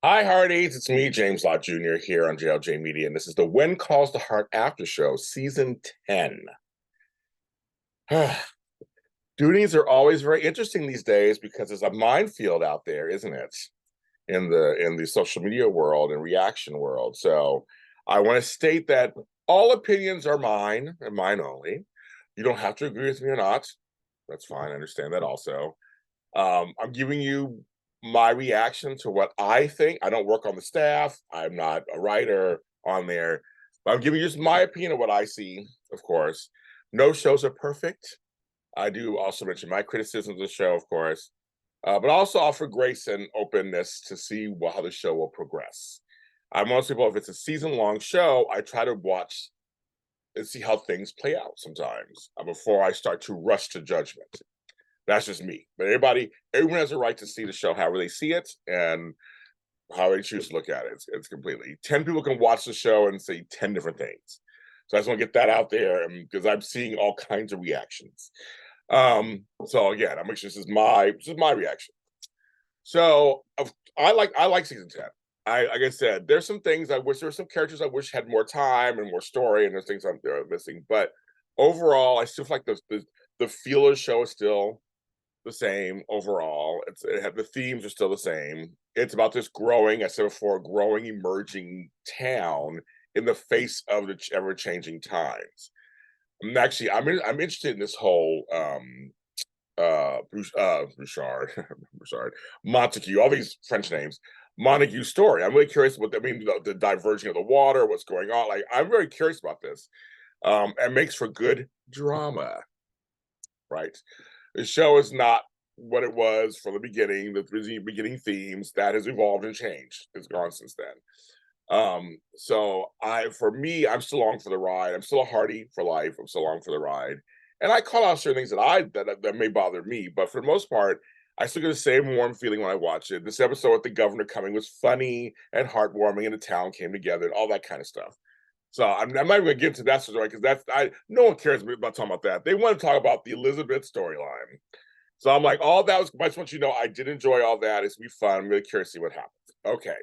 Hi, Hearties. It's me, James Lott Jr., here on JLJ Media, and this is the When Calls the Heart Aftershow, Season 10. Duties are always very interesting these days because there's a minefield out there, isn't it? In the social media world and reaction world. So I want to state that all opinions are mine and mine only. You don't have to agree with me or not. That's fine. I understand that also. I'm giving you my reaction to what I think. I don't work on the staff. I'm not a writer on there. But I'm giving you just my opinion of what I see, of course. No shows are perfect. I do also mention my criticisms of the show, of course, but also offer grace and openness to see how the show will progress. I'm most people, if it's a season-long show, I try to watch and see how things play out sometimes before I start to rush to judgment. That's just me. But everyone has a right to see the show however they see it and how they choose to look at it. It's completely 10 people can watch the show and say 10 different things. So I just want to get that out there because I'm seeing all kinds of reactions. So again, I'm sure this is my reaction. So I like season 10. Like I said, there's some things I wish there were some characters I wish had more time and more story, and there's things I'm missing. But overall, I still feel like the feel of the show is still the same overall. The themes are still the same. It's about this growing, I said before, growing, emerging town in the face of the ever changing times. I'm interested in this whole Bouchard, Bouchard, Montague, all these French names. Montague story. I'm really curious what I mean, the diverging of the water, what's going on. Like, I'm very curious about this. It makes for good drama, right? The show is not what it was from the beginning. The beginning themes that has evolved and changed. It's gone since then. For me, I'm still along for the ride. I'm still a Hardy for life. I'm still along for the ride. And I call out certain things that may bother me, but for the most part, I still get the same warm feeling when I watch it. This episode with the governor coming was funny and heartwarming, and the town came together and all that kind of stuff. So I'm not even gonna get into that story because that's I no one cares about talking about that. They want to talk about the Elizabeth storyline. So I'm like, all that was. I just want you to know I did enjoy all that. It's gonna be fun. I'm really curious to see what happens. Okay,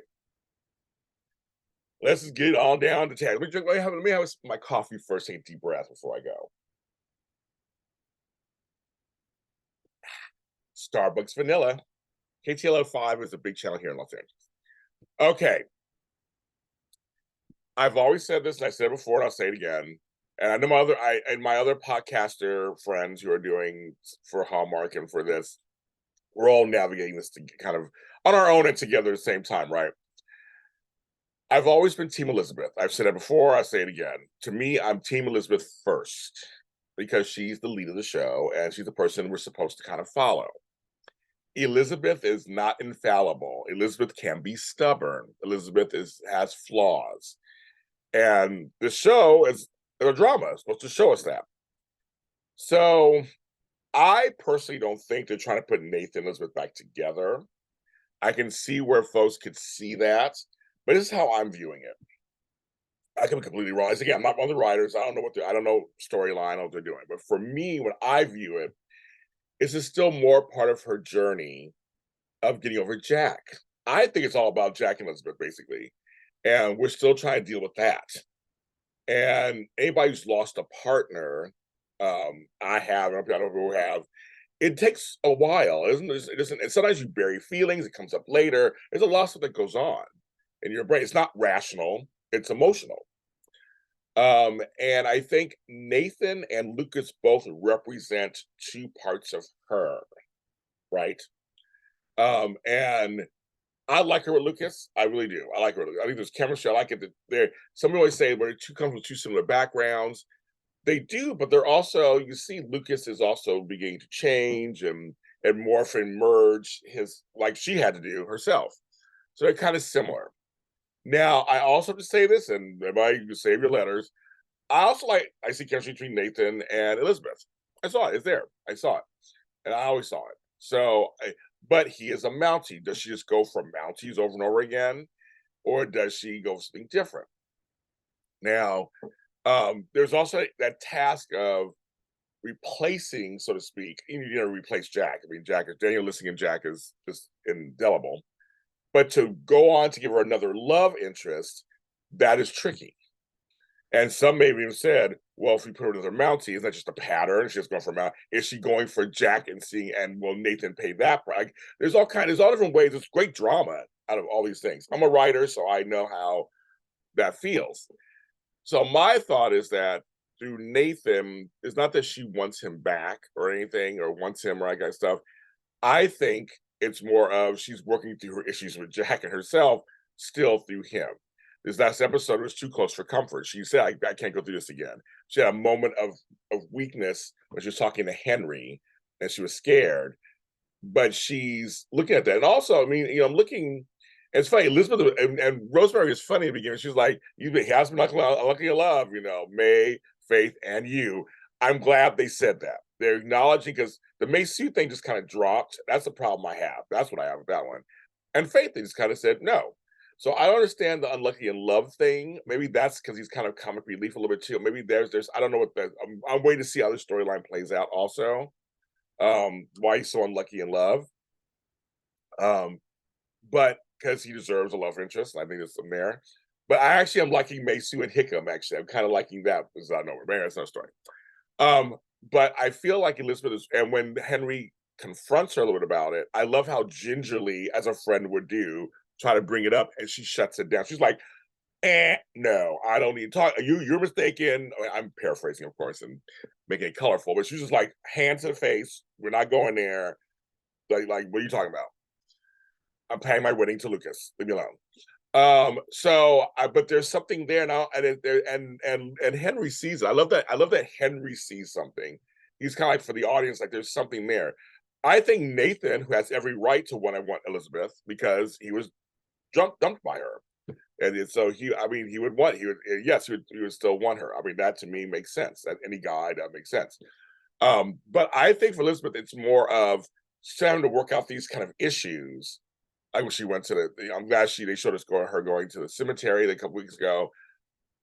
let's just get on down to tag. Let me have my coffee first. Take a deep breath before I go. Starbucks vanilla. KTLO5 is a big channel here in Los Angeles. Okay, I've always said this, and I said it before, and I'll say it again. And I know my other podcaster friends who are doing for Hallmark and for this, we're all navigating this to kind of on our own and together at the same time, right? I've always been Team Elizabeth. I've said it before, I say it again. To me, I'm Team Elizabeth first because she's the lead of the show and she's the person we're supposed to kind of follow. Elizabeth is not infallible. Elizabeth can be stubborn. Has flaws. And the show is a drama. It's supposed to show us that. So I personally don't think they're trying to put Nathan and Elizabeth back together. I can see where folks could see that, but this is how I'm viewing it. I can be completely wrong. Again, I'm not one of the writers. I don't know storyline, I don't know what they're doing. But for me, when I view it, this is still more part of her journey of getting over Jack. I think it's all about Jack and Elizabeth, basically. And we're still trying to deal with that. And anybody who's lost a partner, I have, and I don't know who have, it takes a while, isn't it? It isn't, and sometimes you bury feelings, it comes up later. There's a lot of stuff that goes on in your brain. It's not rational, it's emotional. And I think Nathan and Lucas both represent two parts of her, right? And I like her with Lucas. I really do. I like her. I think there's chemistry. I like it that they're. Somebody always say where two come from two similar backgrounds. They do, but they're also. You see, Lucas is also beginning to change and morph and merge his like she had to do herself. So they're kind of similar. Now, I also have to say this, and everybody, you save your letters. I see chemistry between Nathan and Elizabeth. I saw it. It's there. I saw it, and I always saw it. But he is a Mountie. Does she just go from Mounties over and over again, or does she go something different? Now, there's also that task of replacing, so to speak. Replace Jack. I mean, Jack is Daniel Lissing and Jack is just indelible. But to go on to give her another love interest, that is tricky. And some maybe even said, well, if we put her with her Mountie, is that just a pattern? She's going for Mount. Is she going for Jack and seeing, and will Nathan pay that price? Like, there's all different ways. There's great drama out of all these things. I'm a writer, so I know how that feels. So my thought is that through Nathan, it's not that she wants him back or anything, or wants him or that kind of stuff. I think it's more of she's working through her issues with Jack and herself still through him. This last episode was too close for comfort. She said, I can't go through this again. She had a moment of weakness when she was talking to Henry and she was scared, but she's looking at that. And also, I mean, I'm looking, it's funny, Elizabeth and Rosemary is funny in the beginning. She's like, he has been unlucky in love, May, Faith, and you. I'm glad they said that. They're acknowledging, because the May Sue thing just kind of dropped. That's the problem I have. That's what I have with that one. And Faith, they just kind of said no. So I don't understand the unlucky in love thing. Maybe that's because he's kind of comic relief a little bit too. Maybe there's I don't know what that. I'm waiting to see how the storyline plays out. Also, why he's so unlucky in love. But because he deserves a love interest, and I think there's some there. But I actually am liking May Sue and Hickam. Actually, I'm kind of liking that. Because I know maybe that's another story. But I feel like Elizabeth is, and when Henry confronts her a little bit about it, I love how gingerly, as a friend would do, try to bring it up, and she shuts it down. She's like, no, I don't need to talk. You're mistaken. I'm paraphrasing, of course, and making it colorful, but she's just like, hands to the face. We're not going there. Like, what are you talking about? I'm paying my wedding to Lucas. Leave me alone. But there's something there now, and Henry sees it. I love that Henry sees something. He's kind of like, for the audience, like there's something there. I think Nathan, who has every right to want Elizabeth, because he was dumped by her. And so he would still want her. I mean, that to me makes sense. That any guy, that makes sense. But I think for Elizabeth, it's more of trying to work out these kind of issues. I wish she went to I'm glad they showed us her going to the cemetery a couple weeks ago,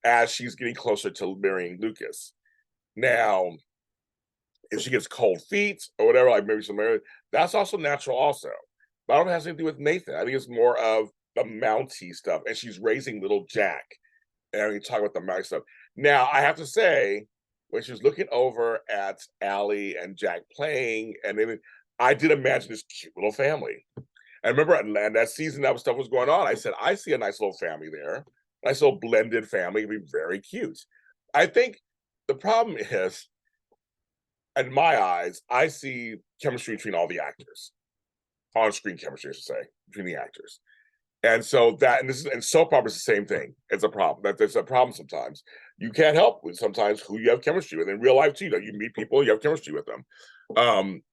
as she's getting closer to marrying Lucas. Now, if she gets cold feet or whatever, like maybe some marriage, that's also natural also. But I don't have anything to do with Nathan. I think it's more of the Mountie stuff, and she's raising little Jack. And we talk about the Mountie stuff. Now, I have to say, when she was looking over at Allie and Jack playing, and then I did imagine this cute little family. I remember, and that season that stuff was going on, I said, I see a nice little family there. Nice little blended family. It'd be very cute. I think the problem is, in my eyes, I see chemistry between all the actors. On-screen chemistry, I should say, between the actors. And so and soap opera is the same thing. It's a problem. That's a problem sometimes. You can't help with sometimes who you have chemistry with. In real life too, you meet people, you have chemistry with them.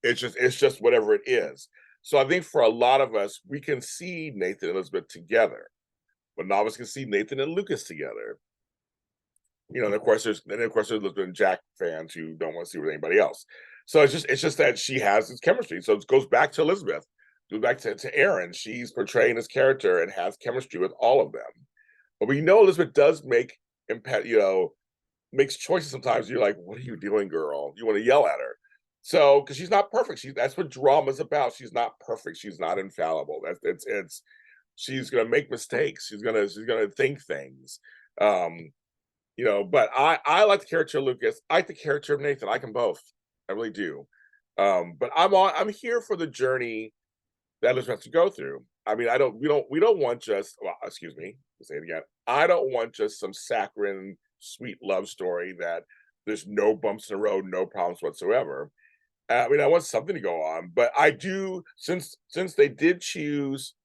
It's just whatever it is. So I think for a lot of us, we can see Nathan and Elizabeth together, but none of us can see Nathan and Lucas together. And of course there's Elizabeth and Jack fans who don't want to see with anybody else. So it's just that she has this chemistry. So it goes back to Elizabeth. Goes back to Erin. She's portraying this character and has chemistry with all of them. But we know Elizabeth does make makes choices sometimes. You're like, what are you doing, girl? You want to yell at her. So, because she's not perfect. That's what drama is about. She's not perfect. She's not infallible. She's gonna make mistakes. She's gonna think things. But I like the character of Lucas. I like the character of Nathan. I can both. I really do. But I'm here for the journey that Elizabeth has to go through. I mean, we don't want just, well, excuse me, I'll say it again. I don't want just some saccharine, sweet love story that there's no bumps in the road, no problems whatsoever. I mean, I want something to go on, but I do, since they did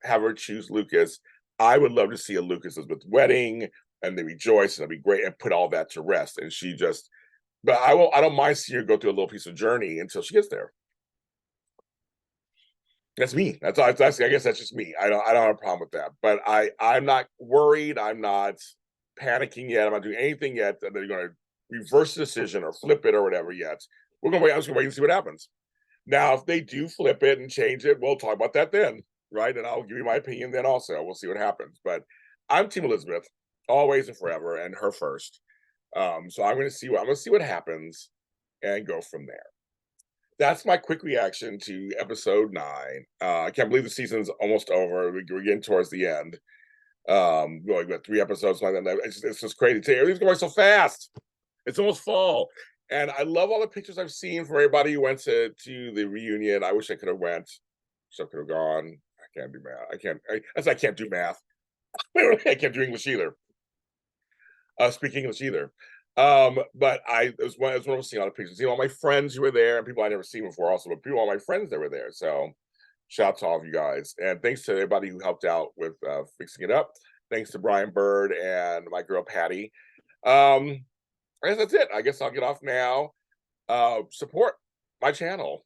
have her choose Lucas, I would love to see a Lucas Elizabeth wedding, and they rejoice, and it'd be great, and put all that to rest. And but I don't mind seeing her go through a little piece of journey until she gets there. That's me. I guess that's just me. I don't have a problem with that. But I'm not worried. I'm not panicking yet. I'm not doing anything yet that they're going to reverse the decision or flip it or whatever yet. I'm just gonna wait and see what happens. Now, if they do flip it and change it, we'll talk about that then, right? And I'll give you my opinion then also. We'll see what happens. But I'm Team Elizabeth, always and forever, and her first. So I'm gonna see what happens and go from there. that's my quick reaction to episode 9. I can't believe the season's almost over. We're getting towards the end. Going about 3 episodes like that. It's just crazy. Everything's going so fast. It's almost fall. And I love all the pictures I've seen from everybody who went to the reunion. I wish I could have went. Wish I could have gone. I can't do math. I can't do math. I can't do English either. Speak English either. But it was wonderful seeing all the pictures, seeing all my friends who were there, and people I never seen before also, but all my friends that were there. So shout out to all of you guys. And thanks to everybody who helped out with fixing it up. Thanks to Brian Bird and my girl Patty. I guess that's it. I guess I'll get off now. Support my channel.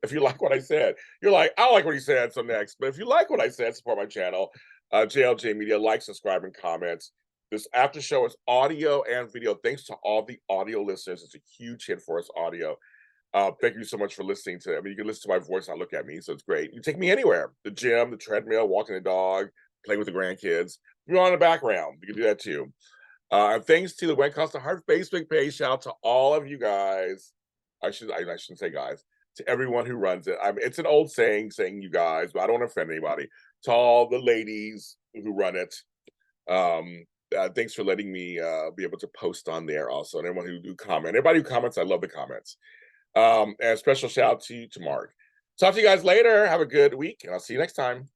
If you like what I said, you're like, I don't like what he said, so next. But if you like what I said, support my channel. JLJ Media, like, subscribe, and comments. This after show is audio and video. Thanks to all the audio listeners. It's a huge hit for us, audio. Thank you so much for listening to it. I mean, you can listen to my voice, not look at me, so it's great. You take me anywhere. The gym, the treadmill, walking the dog, playing with the grandkids. You're on the background. You can do that too. And thanks to the When Comes to Heart Facebook page. Shout out to all of you guys. I shouldn't say guys. To everyone who runs it. It's an old saying you guys, but I don't want to offend anybody. To all the ladies who run it. Thanks for letting me be able to post on there also. And everyone who comment. Everybody who comments, I love the comments. And a special shout out to Mark. Talk to you guys later. Have a good week, and I'll see you next time.